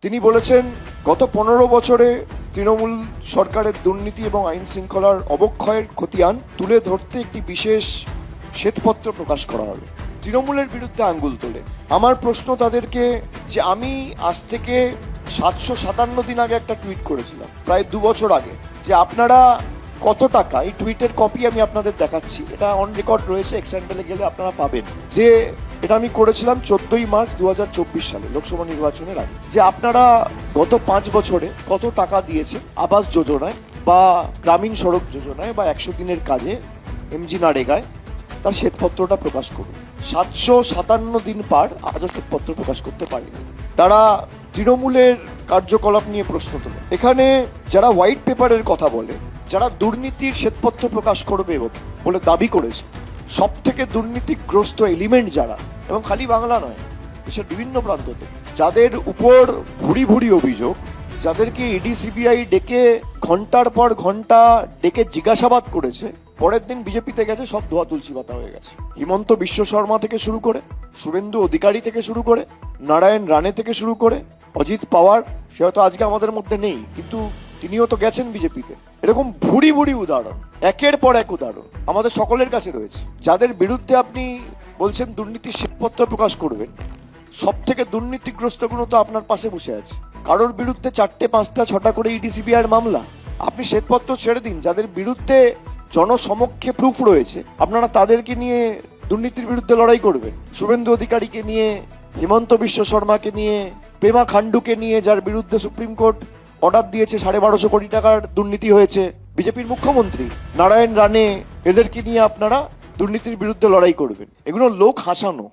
তিনি বলেছেন গত 15 বছরে তৃণমূল সরকারের দুর্নীতি এবং আইন শৃঙ্খলার অবক্ষয়ের খতিয়ান তুলে ধরতে একটি বিশেষ শ্বেতপত্র প্রকাশ করা হবে। তৃণমূলের বিরুদ্ধে আঙ্গুল তোলে। আমার প্রশ্ন তাদেরকে যে আমি আজ থেকে 757 দিন আগে একটা টুইট করেছিলাম, প্রায় 2 বছর আগে, যে আপনারা কত টাকা, এই টুইটের কপি আমি আপনাদের দেখাচ্ছি, এটা অন রেকর্ড রয়েছে, এক্স হ্যান্ডেলে গেলে আপনারা পাবেন, যে এটা আমি করেছিলাম 14ই মার্চ 2024 সালে লোকসভা নির্বাচনের আগে, যে আপনারা গত 5 বছরে কত টাকা দিয়েছে আবাস যোজনায় বা গ্রামীণ সড়ক যোজনায় বা 100 দিনের কাজে, এমজি নারেগায়, তার শ্বেতপত্রটা প্রকাশ করুন। 757 দিন পার আজও শ্বেতপত্র প্রকাশ করতে পারেনি। তারা তৃণমূলের কার্যকলাপ নিয়ে প্রশ্ন তোলে। এখানে যারা হোয়াইট পেপারের কথা বলে, যারা দুর্নীতির শ্বেতপত্র প্রকাশ করবে বলে দাবি করেছে, সব থেকে দুর্নীতিগ্রস্ত এলিমেন্ট যারা, এবং খালি বাংলা নয়, দেশের বিভিন্ন প্রান্ততে, যাদের উপর ভুরি ভুরি অভিযোগ, যাদেরকে ইডি সিবিআই ডেকে ঘন্টার পর ঘন্টা ডেকে জিজ্ঞাসাবাদ করেছে, পরের দিন বিজেপিতে গেছে, সব ধোয়া তুলসী পাতা হয়ে গেছে। হিমন্ত বিশ্ব শর্মা থেকে শুরু করে, শুভেন্দু অধিকারী থেকে শুরু করে, নারায়ণ রানে থেকে শুরু করে, অজিত পাওয়ার, সে হয়তো আজকে আমাদের মধ্যে নেই, কিন্তু তিনিও তো গেছেন বিজেপিতে। এরকম ভুরি ভুরি উদাহরণ, একের পর এক উদাহরণ আমাদের সকলের কাছে রয়েছে। যাদের বিরুদ্ধে আপনি বলছেন দুর্নীতির শ্বেতপত্র প্রকাশ করবেন, সব থেকে দুর্নীতিগ্রস্তগুলো তো আপনার পাশে বসে আছে। কারোর বিরুদ্ধে 4টে 5টা 6টা করে ইডি সিবিআইয়ের মামলা। আপনি শ্বেতপত্র ছেড়ে দিন, যাদের বিরুদ্ধে জনসমক্ষে প্রুফ রয়েছে, আপনারা তাদেরকে নিয়ে দুর্নীতির বিরুদ্ধে লড়াই করবেন। শুভেন্দু অধিকারীকে নিয়ে, হিমন্ত বিশ্ব শর্মাকে নিয়ে, পেমা খান্ডুকে নিয়ে, যার বিরুদ্ধে সুপ্রিম কোর্ট অর্ডার দিয়েছে 1250 কোটি টাকার দুর্নীতি হয়েছে, বিজেপির মুখ্যমন্ত্রী নারায়ণ রানে, এদেরকে নিয়ে আপনারা দুর্নীতির বিরুদ্ধে লড়াই করবেন। এগুলো লোক হাসানো।